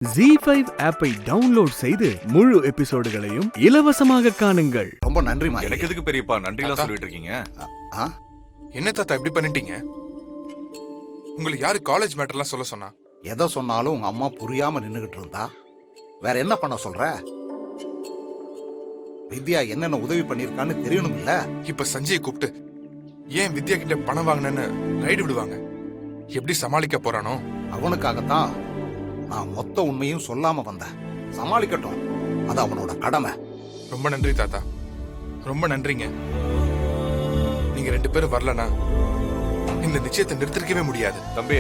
ZEE5 ஆப்பை download செய்து முழு எபிசோடுகளையும் இலவசமாக காணுங்கள். ரொம்ப நன்றிமா. எனக்கு எதுக்கு பெரியப்பா நன்றிலாம் சொல்லிட்டு இருக்கீங்க? ஆ? என்ன தாத்தா இப்படி பண்ணிட்டீங்க? உங்களுக்கு யாரு காலேஜ் மேட்டர்லாம் சொல்ல சொன்னா? எதை சொன்னாலும் உங்க அம்மா புரியாம நின்னுகிட்டு இருந்தா வேற என்ன பண்ண சொல்ற? வித்யா என்னென்ன உதவி பண்ணிருக்கான்னு தெரியணும் இல்ல? இப்ப சஞ்சயை கூப்பிட்டு ஏன் வித்யா கிட்ட பணம் வாங்கினேன்னு ரைடு விடுவாங்க. எப்படி சமாளிக்க போறானோ? அவனுக்காகத்தான் நான் மொத்த உண்மையும் சொல்லாம வந்தேன். சமாளிக்கட்டும், அது அவனோட கடமை. ரொம்ப நன்றி தாத்தா, ரொம்ப நன்றிங்க. நீங்க 2 பேரும் வரலனா இந்த நிச்சயத்தை நிறுத்திருக்கவே முடியாது. தம்பி,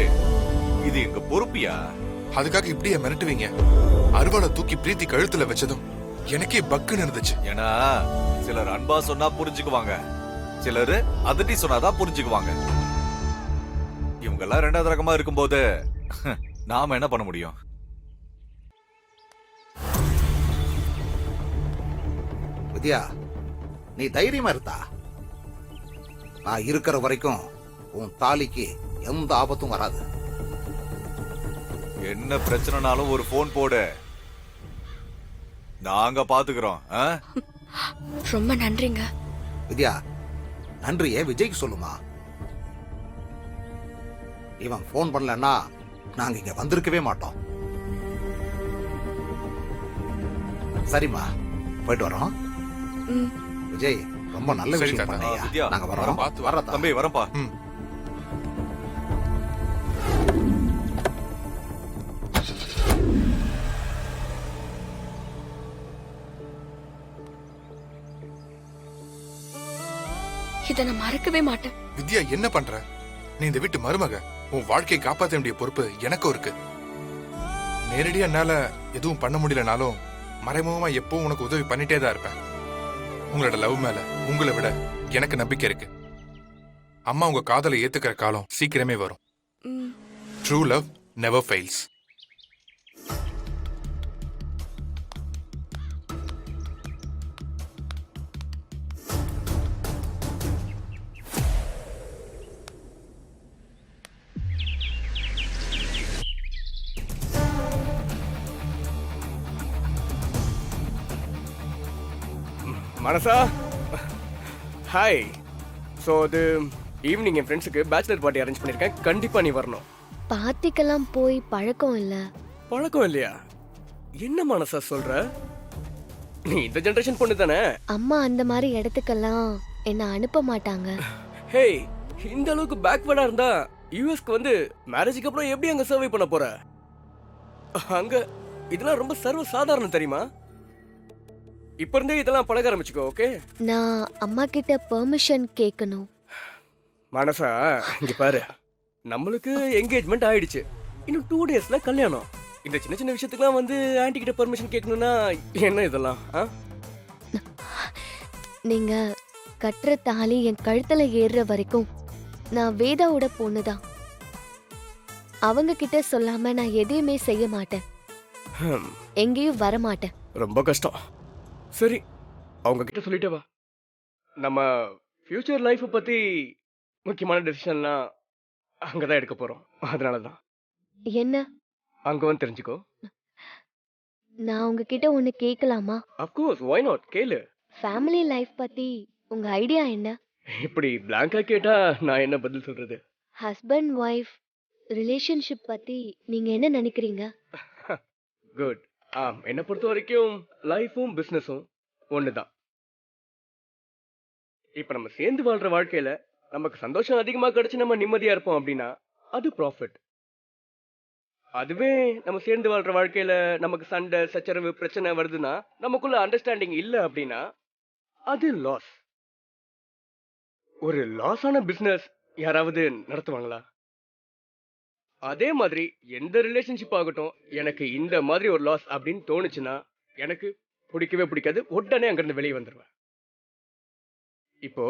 இது எங்க பொறுப்பியா? அதுக்காக இப்படியே மிரட்டுவீங்க? அருவாளை தூக்கி பிரீத்தி கழுத்துல வச்சதும் எனக்கே பக்குன்னு இருந்துச்சு. ஏன்னா சிலர் அன்பா சொன்னா புரிஞ்சுக்குவாங்க, சிலர் அதட்டி சொன்னாதான் புரிஞ்சுக்குவாங்க. இவங்க எல்லாம் 2வது ரகமா இருக்கும்போது நாம என்ன பண்ண முடியும்? வித்யா, நீ தைரியமா இருந்தா நான் இருக்கிற வரைக்கும் உன் தாலிக்கு எந்த ஆபத்தும் வராது. என்ன பிரச்சனைனாலும் ஒரு போன் போடு, நாங்க பாத்துக்கிறோம். ரொம்ப நன்றிங்க. வித்யா, நன்றியே விஜய்க்கு சொல்லுமா. இவன் போன் பண்ணலன்னா நாங்க இங்க வந்திருக்கவே மாட்டோம். சரிம்மா, போயிட்டு வரோம். விஜய், ரொம்ப நல்ல சரி விஷயம் தாத்தா. பண்ணீங்க. வித்யா, நாங்க வரோம். பார்த்து வர்றோம். தம்பி வரப்பா. ம். இத நான் மறக்கவே மாட்டேன். வித்யா, என்ன பண்ற? நீ இந்த வீட்டு மருமக. உன் வாழ்க்கையை காப்பாற்ற வேண்டிய பொறுப்பு எனக்கும் இருக்கு. நேரடியா என்னால எதுவும் பண்ண முடியலனாலும் மறைமுகமா எப்பவும் உனக்கு உதவி பண்ணிட்டே தான் இருப்பேன். உங்களோட லவ் மேல உங்களை விட எனக்கு நம்பிக்கை இருக்கு. அம்மா உங்க காதலை ஏத்துக்கிற காலம் சீக்கிரமே வரும். True love never fails. மனசா, ஹாய். ஸோ அது ஈவினிங் என் ஃப்ரெண்ட்ஸுக்கு பேச்சுலர் பார்ட்டி அரேஞ்ச் பண்ணியிருக்கேன். கண்டிப்பாக நீ வரணும். பார்ட்டிக்கெல்லாம் போய் பழக்கம் இல்ல. பழக்கம் இல்லையா? என்ன மனசா சொல்ற? நீ இந்த ஜெனரேஷன் பொண்ணு தானே? அம்மா அந்த மாதிரி இடத்துக்கெல்லாம் என்ன அனுப்ப மாட்டாங்க. ஹேய், இந்த அளவுக்கு பேக்வர்டா இருந்தா யூஎஸ்க்கு வந்து மேரேஜுக்கு அப்புறம் எப்படி அங்க சர்வை பண்ண போற? அங்க இதெல்லாம் ரொம்ப சர்வ சாதாரணம் தெரியுமா? இப்ப இருந்தே இதெல்லாம் பழக ஆரம்பிச்சுக்கோ, ஓகே? நான் அம்மா கிட்ட பெர்மிஷன் கேட்கணும். மனசா, இங்க பாரு, நம்மளுக்கு என்கேஜ்மெண்ட் ஆயிடுச்சு. இன்னும் 2 டேஸ்ல கல்யாணம். இந்த சின்ன சின்ன விஷயத்துக்குலாம் வந்து ஆன்ட்டி கிட்ட பெர்மிஷன் கேட்கணும்னா என்ன இதெல்லாம்? நீங்க கட்டுற தாலி என் கழுத்துல ஏறுற வரைக்கும் நான் வேதாவோட பொண்ணுதான். அவங்க கிட்ட சொல்லாம நான் எதையுமே செய்ய மாட்டேன், எங்கேயும் வர மாட்டேன். ரொம்ப கஷ்டம். சரி, அவங்க கிட்ட சொல்லிட்டே வா. நம்ம ஃபியூச்சர் லைஃப் பத்தி முக்கியமான டெசிஷன்லாம் அங்கதான் எடுக்க போறோம். அதனாலதான் என்ன? அங்க வந்து தெரிஞ்சுக்கோ. நான் உங்ககிட்ட ஒன்னு கேட்கலாமா? அப்கோர்ஸ், வை நாட், கேளு. ஃபேமிலி லைஃப் பத்தி உங்க ஐடியா என்ன? இப்படி பிளாங்கா கேட்டா நான் என்ன பதில் சொல்றது? ஹஸ்பண்ட் ஒய்ஃப் ரிலேஷன்ஷிப் பத்தி நீங்க என்ன நினைக்கிறீங்க? குட். என்னை பொறுத்த வரைக்கும் லைஃபும் பிசினஸும் ஒண்ணுதான். இப்ப நம்ம சேர்ந்து வாழ்ற வாழ்க்கையில நமக்கு சந்தோஷம் அதிகமா கிடைச்சு நம்ம நிம்மதியா இருப்போம் அப்படின்னா அது ப்ராஃபிட். அதுவே நம்ம சேர்ந்து வாழ்ற வாழ்க்கையில நமக்கு சண்டை சச்சரவு பிரச்சனை வருதுன்னா, நமக்குள்ள அண்டர்ஸ்டாண்டிங் இல்ல அப்படின்னா அது லாஸ். ஒரு லாஸ் ஆன பிசினஸ் யாராவது நடத்துவாங்களா? அதே மாதிரி எந்த ரிலேஷன்ஷிப் ஆகட்டும், எனக்கு இந்த மாதிரி ஒரு லாஸ் அப்படின்னு தோணுச்சுன்னா எனக்கு பிடிக்கவே பிடிக்காது. உடனே அங்கிருந்து வெளியே வந்துடுவேன். இப்போ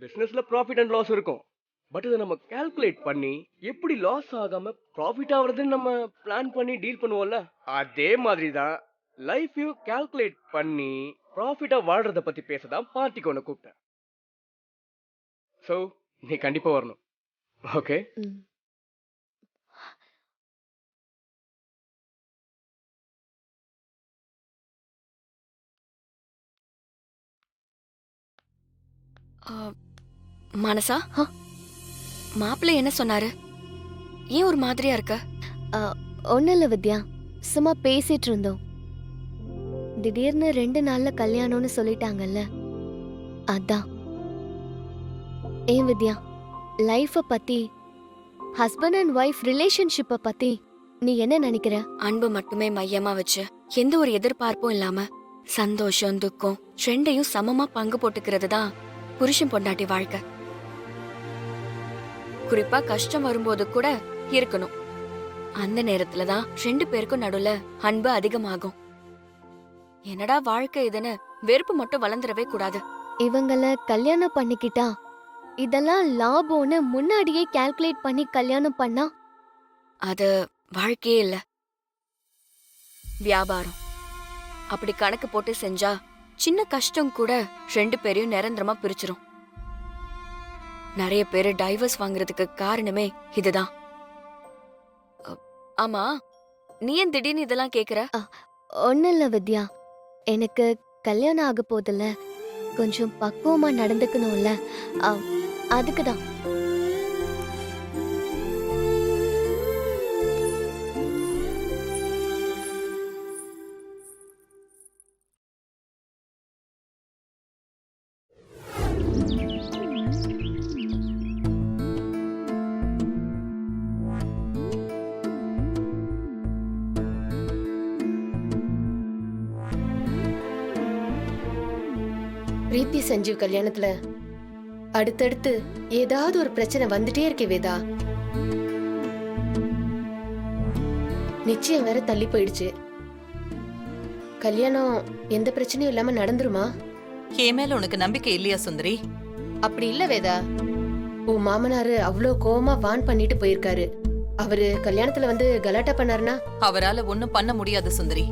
பிசினஸ்ல ப்ராஃபிட் அண்ட் லாஸ் இருக்கும். பட் இதை நம்ம கால்குலேட் பண்ணி எப்படி லாஸ் ஆகாம ப்ராஃபிட் ஆகுறதுன்னு நம்ம பிளான் பண்ணி டீல் பண்ணுவோம்ல, அதே மாதிரி தான் லைஃபையும் கால்குலேட் பண்ணி ப்ராஃபிட்டா வாழ்றத பத்தி பேசதான் பார்ட்டிக்கு ஒன்று கூப்பிட்டேன். ஸோ நீ கண்டிப்பா வரணும், ஓகே? மனசா மாப்பிள்ளை என்ன சொன்னாரு? ஏன் ஒரு மாதிரியா இருக்க? ஒன்னும் இல்ல வித்யா, சும்மா பேசிட்டு இருந்தோம். திடீர்னு 2 நாள்ல கல்யாணம்னு சொல்லிட்டாங்கல்ல, அதான். ஏன் வித்யா, லைஃப பத்தி, ஹஸ்பண்ட் அண்ட் ஒய்ஃப் ரிலேஷன்ஷிப்ப பத்தி நீ என்ன நினைக்கிற? அன்பு மட்டுமே மையமா வச்சு எந்த ஒரு எதிர்பார்ப்பும் இல்லாம சந்தோஷம் துக்கம் ரெண்டையும் சமமா பங்கு போட்டுக்கிறது தான் புருஷன் பொண்டாட்டி வாழ்க்கை. குறிப்பா கஷ்டம் வரும்போது கூட இருக்கணும். அந்த நேரத்துல தான் 2 பேருக்கும் நடுவுல அன்பு அதிகமாகும். என்னடா வாழ்க்கை இதுன்னு வெறுப்பு மட்டும் வளர்ந்துடவே கூடாது. இவங்கள கல்யாணம் பண்ணிக்கிட்டா இதெல்லாம் லாபம்னு முன்னாடியே கால்குலேட் பண்ணி கல்யாணம் பண்ணா அது வாழ்க்கையே இல்ல, வியாபாரம். அப்படி கணக்கு போட்டு செஞ்சா சின்ன கஷ்டம் கூட 2 பேரையும் நிரந்தரமா பிரிச்சிரும். நிறைய பேரு டைவர்ஸ் வாங்குறதுக்கு காரணமே இதுதான். ஆமா, நீ ஏன் திடீர்னு இதெல்லாம் கேக்குற? ஒன்னும் இல்ல வித்யா, எனக்கு கல்யாணம் ஆக போதில்ல, கொஞ்சம் பக்குவமா நடந்துக்கணும்ல, அதுக்குதான். பிரீத்தி சஞ்சீவ் கல்யாணத்துல அடுத்தடுத்து ஏதாவது ஒரு பிரச்சனை வந்துட்டே இருக்கே வேதா. நிச்சயம் வேற தள்ளி போயிடுச்சு. கல்யாணம் எந்த பிரச்சனையும் இல்லாம நடந்துருமா? என் மேல உனக்கு நம்பிக்கை இல்லையா சுந்தரி? அப்படி இல்ல வேதா, உன் மாமனாரு அவ்வளோ கோவமா வான் பண்ணிட்டு போயிருக்காரு. அவரு கல்யாணத்துல வந்து கலாட்டா பண்ணாருன்னா அவரால ஒண்ணும் பண்ண முடியாது சுந்தரி.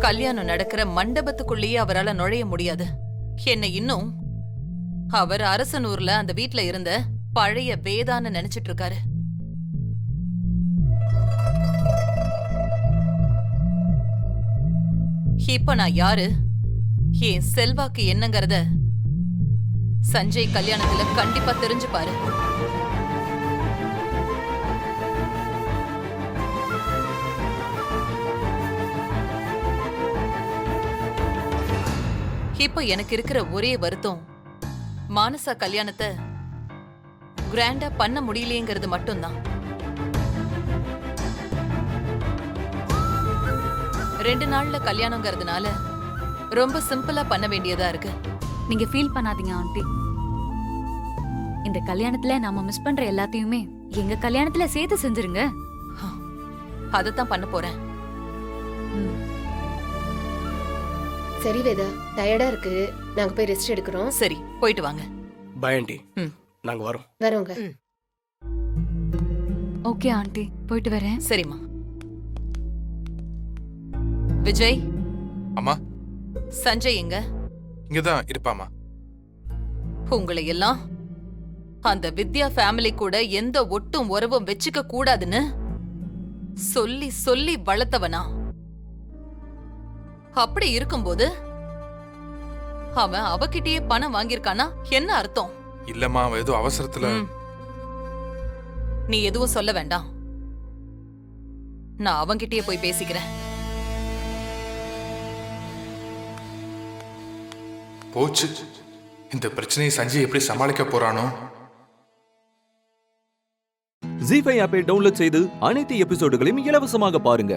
கல்யாணம் நடக்கிற மண்டபத்துக்குள்ளேயே அவரால நுழைய முடியாது. என்ன இன்னும் அவர் அரசனூர்ல அந்த வீட்ல இருந்த பழைய வேதான்னு நினைச்சிட்டு இருக்காரு. இப்ப நான் யாரு, என் செல்வாக்கு என்னங்கறத சஞ்சய் கல்யாணத்துல கண்டிப்பா தெரிஞ்சு பாரு. இப்ப எனக்கு இருக்கிற ஒரே வருத்தம் மானசா கல்யாணத்தை கிராண்டா பண்ண முடியலையேங்கிறது மட்டும்தான். 2 நாள்ல கல்யாணங்கிறதுனால ரொம்ப சிம்பிளா பண்ண வேண்டியதா இருக்கு. நீங்க ஃபீல் பண்ணாதீங்க ஆண்டி. இந்த கல்யாணத்துல நாம மிஸ் பண்ற எல்லாத்தையுமே எங்க கல்யாணத்துல சேர்த்து செஞ்சிருங்க. அதத்தான் பண்ண போறேன். சரி வேதா, டயர்டா இருக்கு, நாங்க போய் ரெஸ்ட் எடுக்கிறோம். சரி, போயிட்டு வாங்க. பயண்டி, ம். நாங்க வரோம். வரோங்க. ஓகே ஆண்டி, போயிட்டு வரேன். சரிம்மா. விஜய். அம்மா. சஞ்சய் எங்க? இங்கதான் இருப்பாமா. உங்களை எல்லாம் அந்த வித்யா ஃபேமிலி கூட எந்த ஒட்டும் உறவும் வச்சுக்க கூடாதுன்னு சொல்லி சொல்லி வளர்த்தவனா? அப்படி இருக்கும்போது அவன் அவகிட்டயே பணம் வாங்கியிருக்கானா என்ன அர்த்தம்? இல்லம்மா, அவ ஏதோ அவசரத்துல. நீ எதுவும் சொல்ல வேண்டாம், நான் அவங்கிட்டயே போய் பேசிக்கிறேன். போச்சு, இந்த பிரச்சனையை சஞ்சய் எப்படி சமாளிக்க போறானோ? ஜீ5 ஆப்பை டவுன்லோட் செய்து அனைத்து எபிசோடுகளையும் இலவசமாக பாருங்க.